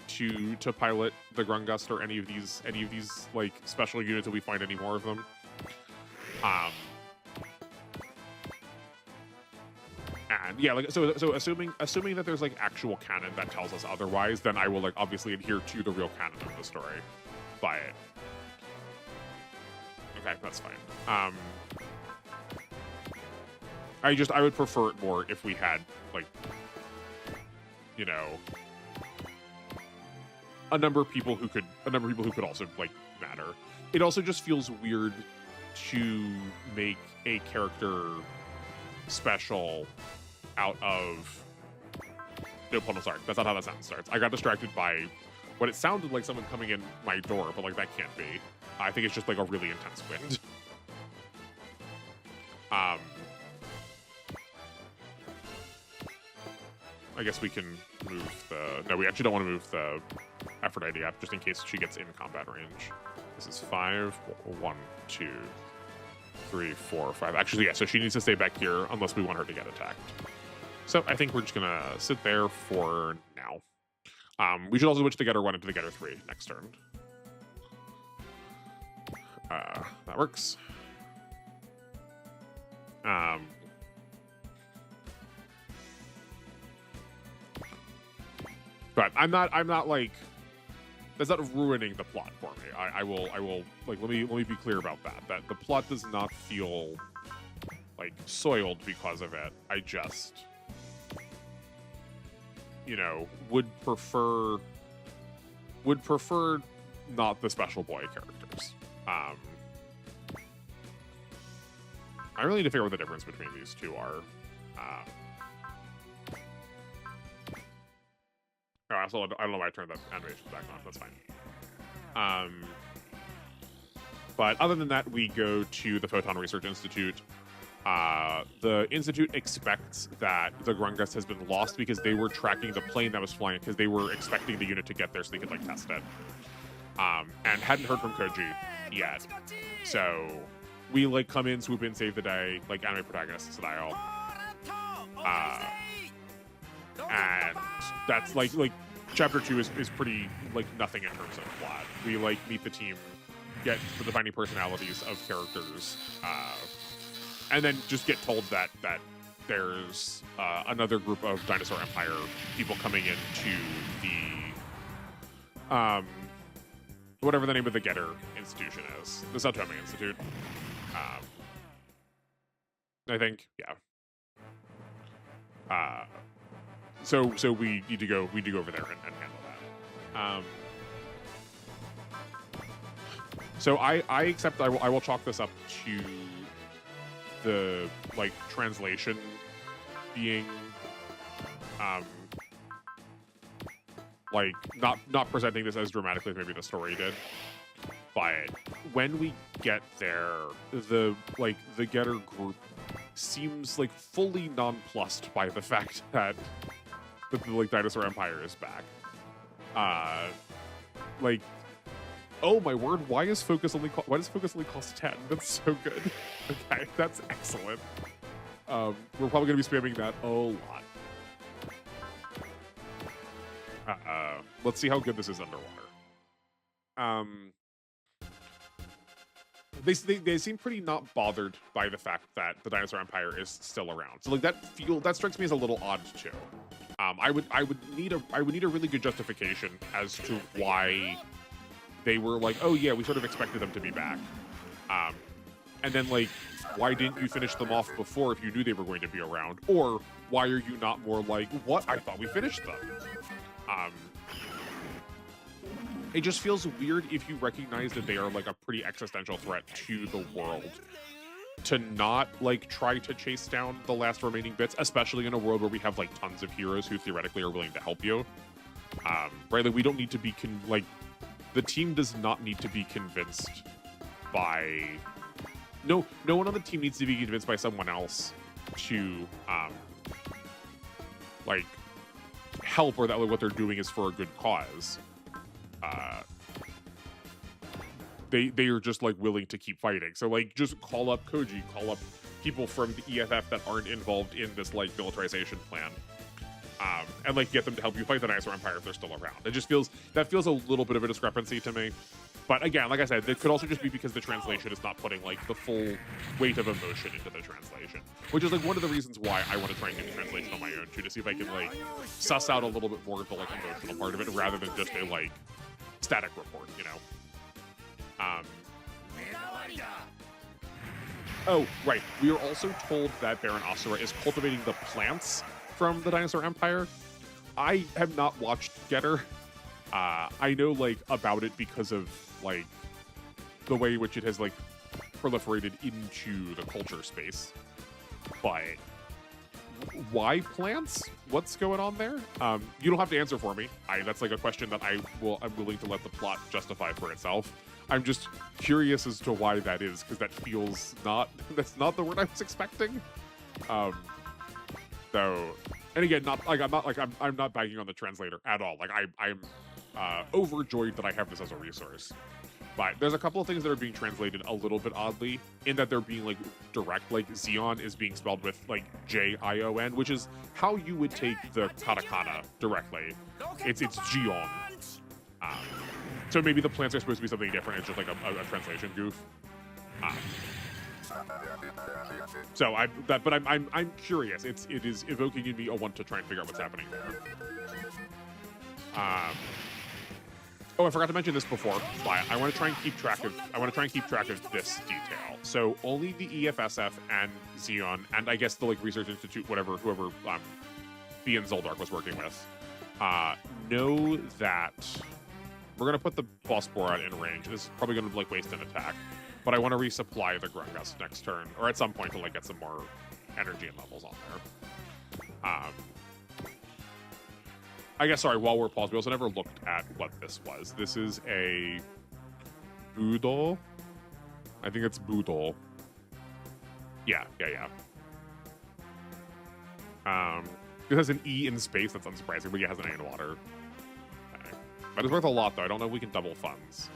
Speaker 1: to pilot the Grungust or any of these like special units if we find any more of them. And yeah, like so assuming that there's like actual canon that tells us otherwise, then I will like obviously adhere to the real canon of the story. By it. Okay, that's fine. I would prefer it more if we had like, you know, a number of people who could also like matter. It also just feels weird to make a character special out of. No, hold on, sorry. That's not how that sentence starts. I got distracted by what it sounded like someone coming in my door, but like that can't be. I think it's just like a really intense wind. I guess we can move the... No, we actually don't want to move the Aphrodite up, just in case she gets in combat range. This is 5, 1, 2, 3, 4, 5. Actually, yeah, so she needs to stay back here unless we want her to get attacked. So I think we're just gonna sit there for now. We should also switch the Getter 1 into the Getter 3 next turn. That works. But I'm not like, that's not ruining the plot for me. I will like, let me be clear about that the plot does not feel like soiled because of it. I just, you know, would prefer not the special boy characters. I really need to figure out what the difference between these two are. Also, I don't know why I turned that animation back on. That's fine. But other than that, we go to the Photon Research Institute. The Institute expects that the Grungust has been lost because they were tracking the plane that was flying, because they were expecting the unit to get there so they could, like, test it. And hadn't heard from Koji yet. So we, like, come in, swoop in, save the day, like anime protagonist style. And that's like chapter 2 is pretty, like, nothing in terms of plot. We, like, meet the team, get the defining personalities of characters, and then just get told that there's another group of Dinosaur Empire people coming into the whatever the name of the Getter institution is, the Satomi Institute. I think, yeah. So we need to go over there and handle that. So I accept. I will chalk this up to the, like, translation being like not presenting this as dramatically as maybe the story did. But when we get there, the Getter group seems, like, fully nonplussed by the fact that the Dinosaur Empire is back. Like, oh my word, why does focus only cost 10? That's so good. Okay, that's excellent. We're probably gonna be spamming that a lot. Let's see how good this is underwater. They seem pretty not bothered by the fact that the Dinosaur Empire is still around. So, like, that strikes me as a little odd too. I would need a really good justification as to why they were like, oh yeah, we sort of expected them to be back. And then, like, why didn't you finish them off before if you knew they were going to be around? Or why are you not more like, what? I thought we finished them. It just feels weird if you recognize that they are, like, a pretty existential threat to the world, to not, like, try to chase down the last remaining bits, especially in a world where we have, like, tons of heroes who theoretically are willing to help you. Right? Like, we don't need to be the team does not need to be convinced by no one on the team needs to be convinced by someone else to like, help, or that, like, what they're doing is for a good cause. They are just, like, willing to keep fighting. So, like, just call up Koji, call up people from the EFF that aren't involved in this, like, militarization plan, and, like, get them to help you fight the Dinosaur Empire if they're still around. It just feels a little bit of a discrepancy to me. But again, like I said, it could also just be because the translation is not putting, like, the full weight of emotion into the translation, which is, like, one of the reasons why I want to try and do the translation on my own too, to see if I can, like, suss out a little bit more of the, like, emotional part of it rather than just a, like, static report, you know. Oh, right. We are also told that Baron Asura is cultivating the plants from the Dinosaur Empire. I have not watched Getter. I know, like, about it because of, like, the way in which it has, like, proliferated into the culture space. But why plants? What's going on there? You don't have to answer for me. That's, like, a question that I'm willing to let the plot justify for itself. I'm just curious as to why that is, because that feels that's not the word I was expecting. So, and again, I'm not bagging on the translator at all. Like, I'm overjoyed that I have this as a resource. But there's a couple of things that are being translated a little bit oddly in that they're being like direct. Like Zion is being spelled with like Jion, which is how you would take the katakana directly. It's Jion. So maybe the plants are supposed to be something different. It's just like a translation goof. So I'm curious. It is evoking in me a want to try and figure out what's happening there. Oh, I forgot to mention this before. I want to try and keep track of this detail. So only the EFSF and Xeon, and I guess the like Research Institute, whoever Ian Zoldark was working with, know that we're gonna put the boss Borat in range. This is probably gonna like waste an attack, but I want to resupply the Grungust next turn, or at some point to like get some more energy and levels on there. I guess, sorry, while we're paused, we also never looked at what this was. This is a Boodle. I think it's Boodle. Yeah. It has an E in space. That's unsurprising, but it has an A in water. Okay. But it's worth a lot, though. I don't know if we can double funds.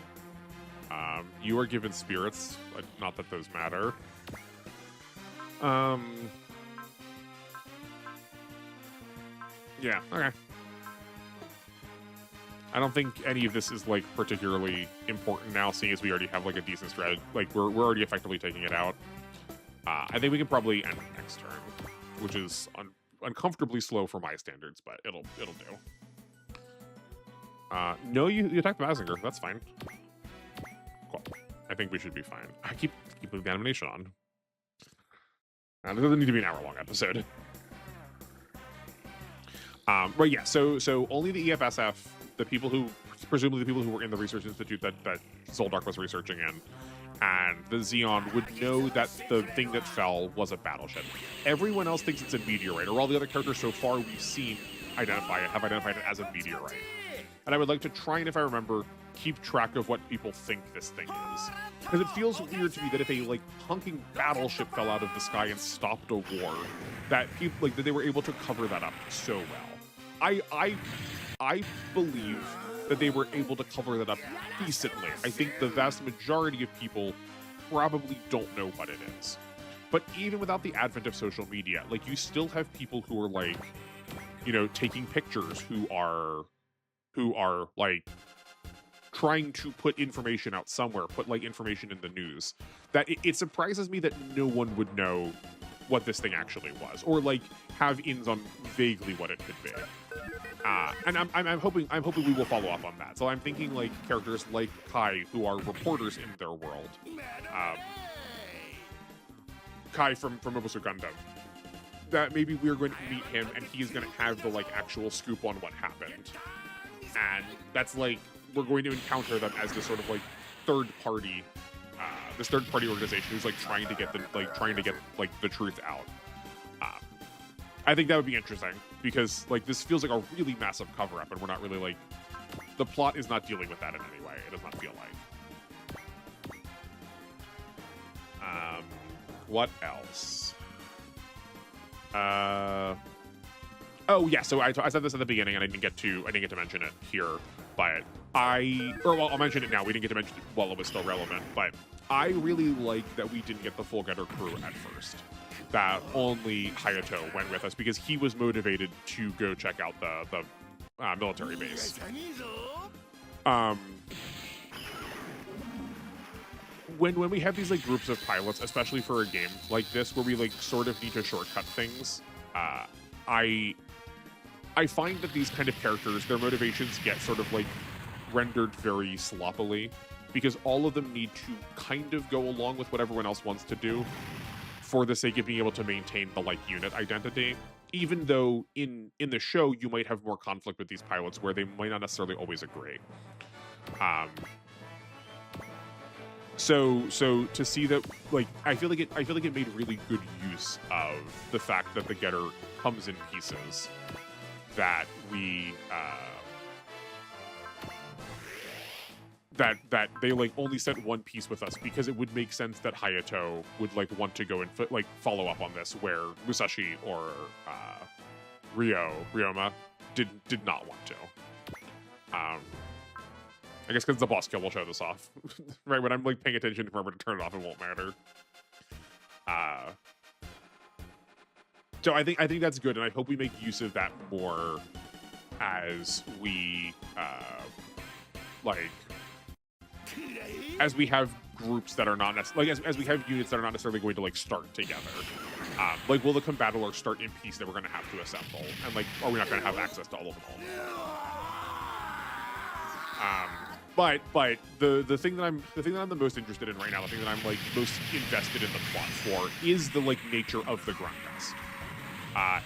Speaker 1: You are given spirits. Not that those matter. Yeah, okay. I don't think any of this is like particularly important now, seeing as we already have like a decent strategy. Like we're already effectively taking it out. I think we can probably end next turn, which is uncomfortably slow for my standards, but it'll do. No, you attacked the Mazinger. That's fine. Cool. I think we should be fine. I keep moving the animation on. It doesn't need to be an hour-long episode. Right, yeah. So only the EFSF, presumably the people who were in the research institute that Zoldark was researching in, and the Xeon would know that the thing that fell was a battleship. Everyone else thinks it's a meteorite, or all the other characters so far we've seen have identified it as a meteorite. And I would like to try and, if I remember, keep track of what people think this thing is. Because it feels weird to me that if a like hunking battleship fell out of the sky and stopped a war, that people that they were able to cover that up so well. I believe that they were able to cover that up decently. I think the vast majority of people probably don't know what it is. But even without the advent of social media, like you still have people who are like, you know, taking pictures, who are like trying to put information out somewhere, put like information in the news. That it surprises me that no one would know what this thing actually was, or like have ins on vaguely what it could be. And I'm hoping we will follow up on that. So I'm thinking like characters like Kai, who are reporters in their world. Kai from Mobusu Gundam. That maybe we're going to meet him and he's going to have the like actual scoop on what happened. And that's like we're going to encounter them as this sort of like third party organization who's like trying to get the truth out. I think that would be interesting because like this feels like a really massive cover up, and we're not really like the plot is not dealing with that in any way. It does not feel like. What else? Oh yeah, so I said this at the beginning, and I didn't get to mention it here, but I'll mention it now. We didn't get to mention it while it was still relevant, but I really like that we didn't get the full Getter crew at first. That only Hayato went with us because he was motivated to go check out the military base. When we have these like groups of pilots, especially for a game like this where we like sort of need to shortcut things, I find that these kind of characters, their motivations get sort of like rendered very sloppily because all of them need to kind of go along with what everyone else wants to do for the sake of being able to maintain the like unit identity. Even though in the show you might have more conflict with these pilots where they might not necessarily always agree. So to see that, like, I feel like it made really good use of the fact that the Getter comes in pieces. That we that they like only sent one piece with us because it would make sense that Hayato would like want to go and like follow up on this, where Musashi or Ryoma did not want to. I guess because the boss kill will show this off. Right, when I'm like paying attention to remember to turn it off, it won't matter. So I think that's good, and I hope we make use of that more as we as we have groups that are not necessarily as we have units that are not necessarily going to like start together. Like, will the combattler start in peace that we're going to have to assemble, and like, are we not going to have access to all of them all? But the thing that I'm the most interested in right now, the thing that I'm like most invested in the plot for, is the like nature of the Grundust.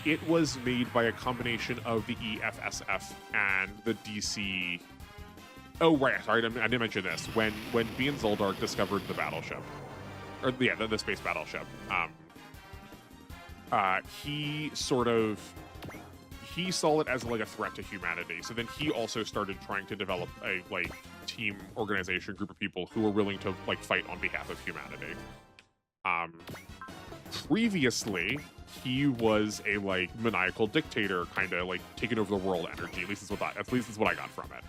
Speaker 1: It was made by a combination of the EFSF and the DC. Oh right, sorry, I didn't mention this. When B and Zoldark discovered the battleship, or yeah, the space battleship, he saw it as like a threat to humanity. So then he also started trying to develop a like team organization group of people who were willing to like fight on behalf of humanity. Previously, he was a like maniacal dictator, kind of like taking over the world energy. At least that's what I got from it.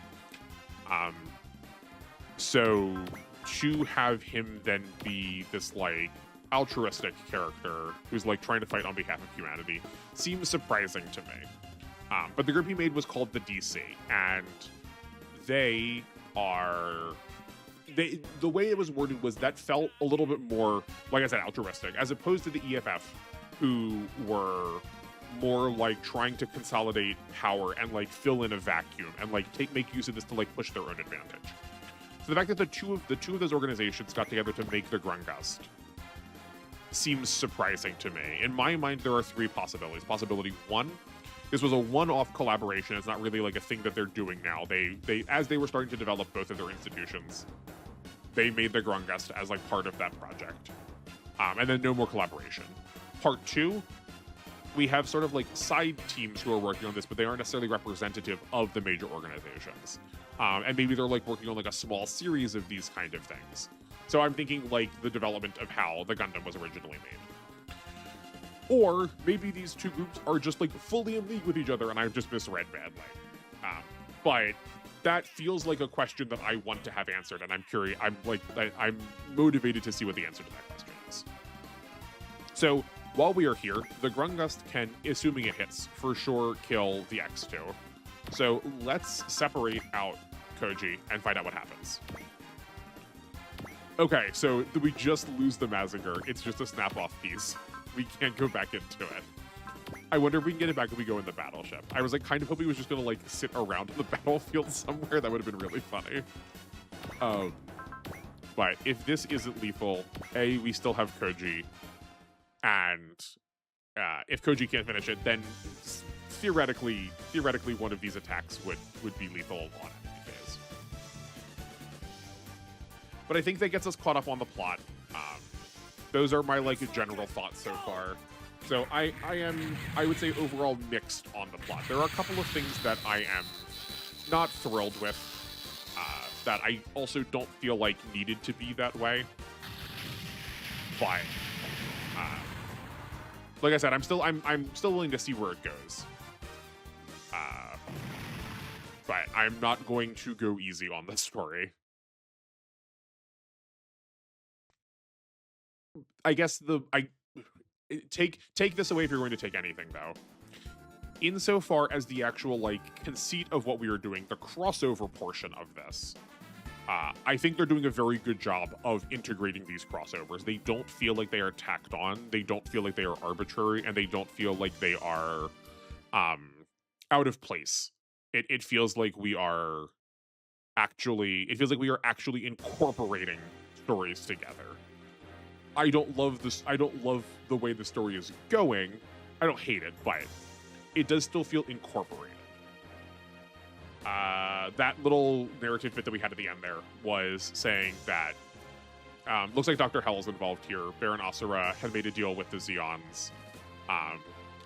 Speaker 1: So to have him then be this like altruistic character who's like trying to fight on behalf of humanity seems surprising to me. But the group he made was called the DC, and the way it was worded was that felt a little bit more, like I said, altruistic, as opposed to the EFF, who were more like trying to consolidate power and like fill in a vacuum and like make use of this to like push their own advantage. So the fact that the two of those organizations got together to make the Grundust seems surprising to me. In my mind, there are three possibilities. Possibility one, this was a one-off collaboration. It's not really like a thing that they're doing now. They as they were starting to develop both of their institutions, they made the Grundust as like part of that project. And then no more collaboration. Part two, we have sort of like side teams who are working on this, but they aren't necessarily representative of the major organizations. And maybe they're like working on like a small series of these kind of things. So I'm thinking like the development of how the Gundam was originally made. Or maybe these two groups are just like fully in league with each other and I've just misread badly. But that feels like a question that I want to have answered, and I'm curious. I'm motivated to see what the answer to that question is. So while we are here, the Grundust can, assuming it hits, for sure kill the X2. So let's separate out Koji and find out what happens. Okay, so we just lose the Mazinger. It's just a snap-off piece. We can't go back into it. I wonder if we can get it back if we go in the battleship. I was like kind of hoping he was just gonna like sit around the battlefield somewhere. That would have been really funny. But if this isn't lethal, we still have Koji. And if Koji can't finish it, then theoretically one of these attacks would be lethal on enemy phase. But I think that gets us caught up on the plot. Those are my like general thoughts so far. So I would say overall mixed on the plot. There are a couple of things that I am not thrilled with, that I also don't feel like needed to be that way. But like I said, I'm still willing to see where it goes. But I'm not going to go easy on this story. I guess take this away if you're going to take anything, though. Insofar as the actual like conceit of what we are doing, the crossover portion of this, I think they're doing a very good job of integrating these crossovers. They don't feel like they are tacked on. They don't feel like they are arbitrary, and they don't feel like they are out of place. It feels like we are actually incorporating stories together. I don't love this. I don't love the way the story is going. I don't hate it, but it does still feel incorporated. That little narrative bit that we had at the end there was saying that looks like Dr. Hell is involved here. Baron Asura had made a deal with the Zeons,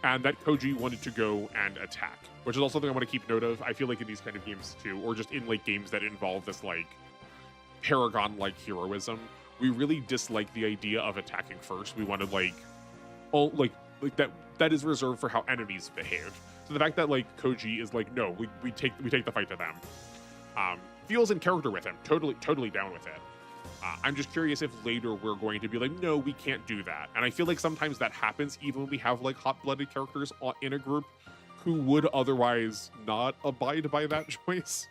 Speaker 1: and that Koji wanted to go and attack, which is also something I want to keep note of. I feel like in these kind of games too, or just in like games that involve this like Paragon-like heroism, we really dislike the idea of attacking first. We want to like that is reserved for how enemies behave. So the fact that like Koji is like, no, we take the fight to them, feels in character with him. Totally down with it. I'm just curious if later we're going to be like, no, we can't do that. And I feel like sometimes that happens even when we have like hot-blooded characters in a group who would otherwise not abide by that choice.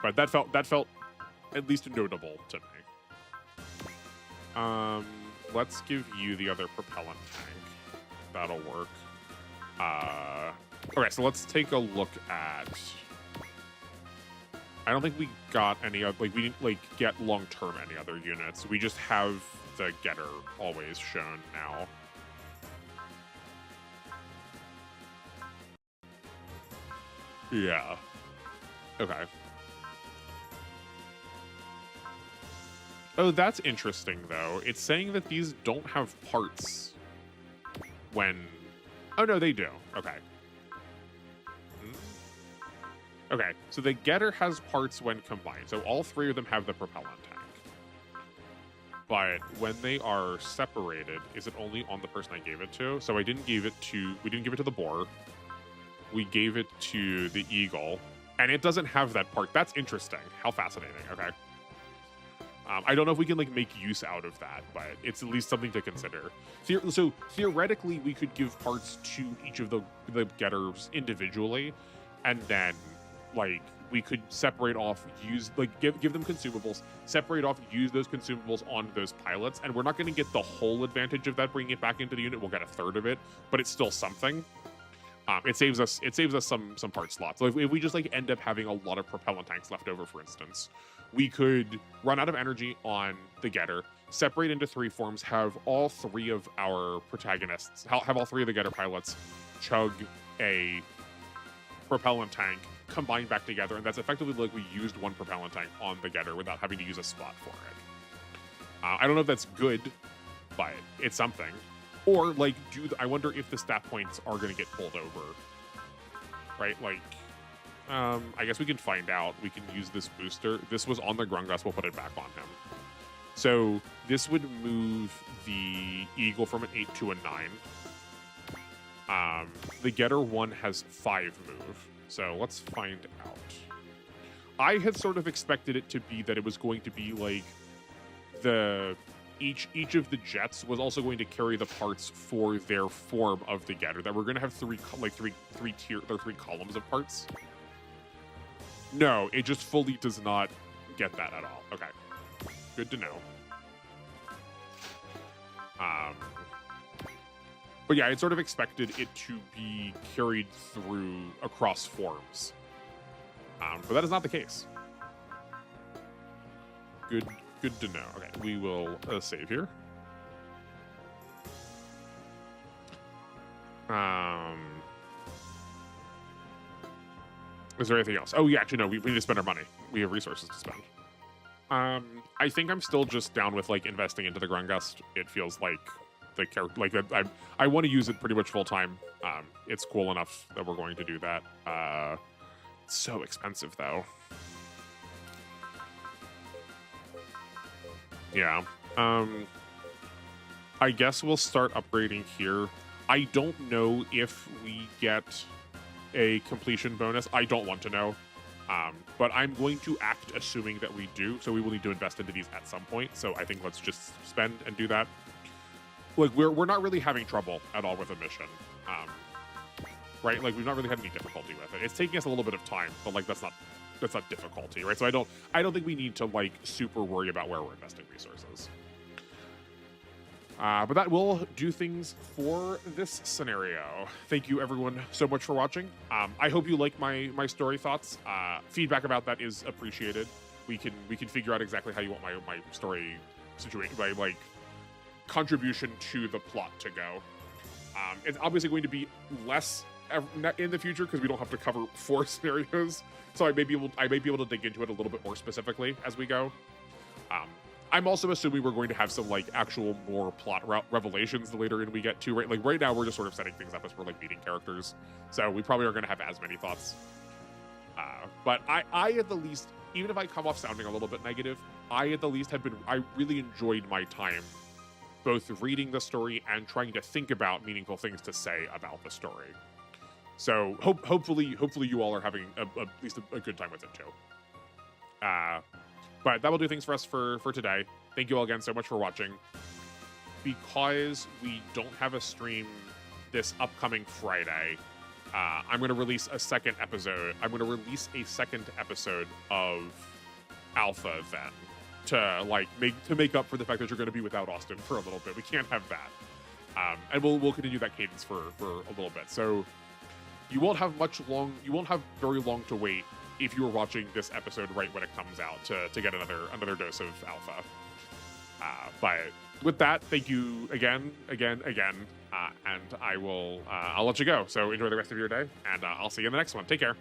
Speaker 1: But that felt at least notable to me. Let's give you the other propellant tank. That'll work. Okay, so let's take a look at. I don't think we got any other, like, we didn't like get long-term any other units. We just have the getter always shown now. Yeah. Okay. Oh, that's interesting, though. It's saying that these don't have parts when... Oh, no, they do. Okay. Okay, so the getter has parts when combined. So all three of them have the propellant tank. But when they are separated, is it only on the person I gave it to? So I didn't give it to... We didn't give it to the boar. We gave it to the eagle. And it doesn't have that part. That's interesting. How fascinating. Okay. I don't know if we can like make use out of that, but it's at least something to consider. So theoretically, we could give parts to each of the getters individually, and then like we could separate off, use like give them consumables, separate off, use those consumables on those pilots, and we're not going to get the whole advantage of that bringing it back into the unit. We'll get a third of it, but it's still something. It saves us some part slots. So if we just like end up having a lot of propellant tanks left over, for instance, we could run out of energy on the getter, separate into three forms, have all three of our protagonists, have all three of the getter pilots chug a propellant tank, combine back together, and that's effectively like we used one propellant tank on the getter without having to use a spot for it. I don't know if that's good, but it's something. Or like, I wonder if the stat points are going to get pulled over, right? Like, I guess we can find out. We can use this booster. This was on the Grungus. We'll put it back on him. So this would move the Eagle from an 8 to a 9. The Getter 1 has 5 move. So let's find out. I had sort of expected it to be that it was going to be like each of the jets was also going to carry the parts for their form of the Getter. That we're going to have three columns of parts. No, it just fully does not get that at all. Okay, good to know. But yeah, I sort of expected it to be carried through across forms. But that is not the case. Good to know. Okay, we will save here. Is there anything else? Oh, yeah, actually, no, we need to spend our money. We have resources to spend. I think I'm still just down with, like, investing into the Grungust. It feels like the character, like, I want to use it pretty much full time. It's cool enough that we're going to do that. It's so expensive, though. Yeah. I guess we'll start upgrading here. I don't know if we get a completion bonus. I don't want to know. But I'm going to act assuming that we do, so we will need to invest into these at some point. So I think let's just spend and do that. Like, we're not really having trouble at all with a mission. Right? Like, we've not really had any difficulty with it. It's taking us a little bit of time, but like that's not difficulty, right? So I don't think we need to like super worry about where we're investing resources. But that will do things for this scenario. Thank you everyone so much for watching. I hope you like my story thoughts. Feedback about that is appreciated. We can figure out exactly how you want my story situation, my like contribution to the plot to go. It's obviously going to be less in the future because we don't have to cover 4 scenarios. So I may be able to dig into it a little bit more specifically as we go. I'm also assuming we're going to have some like actual more plot revelations the later in we get to, right? Like right now we're just sort of setting things up as we're like meeting characters. So we probably aren't going to have as many thoughts. But I at the least, even if I come off sounding a little bit negative, I really enjoyed my time both reading the story and trying to think about meaningful things to say about the story. So hopefully you all are having at least a good time with it too. But that will do things for us for today. Thank you all again so much for watching. Because we don't have a stream this upcoming Friday, I'm going to release a second episode. I'm going to release a second episode of Alpha then to make up for the fact that you're going to be without Austin for a little bit. We can't have that. And we'll continue that cadence for a little bit. So you won't have very long to wait if you were watching this episode right when it comes out to get another dose of Alpha. But with that, thank you again, and I'll let you go. So enjoy the rest of your day, and I'll see you in the next one. Take care.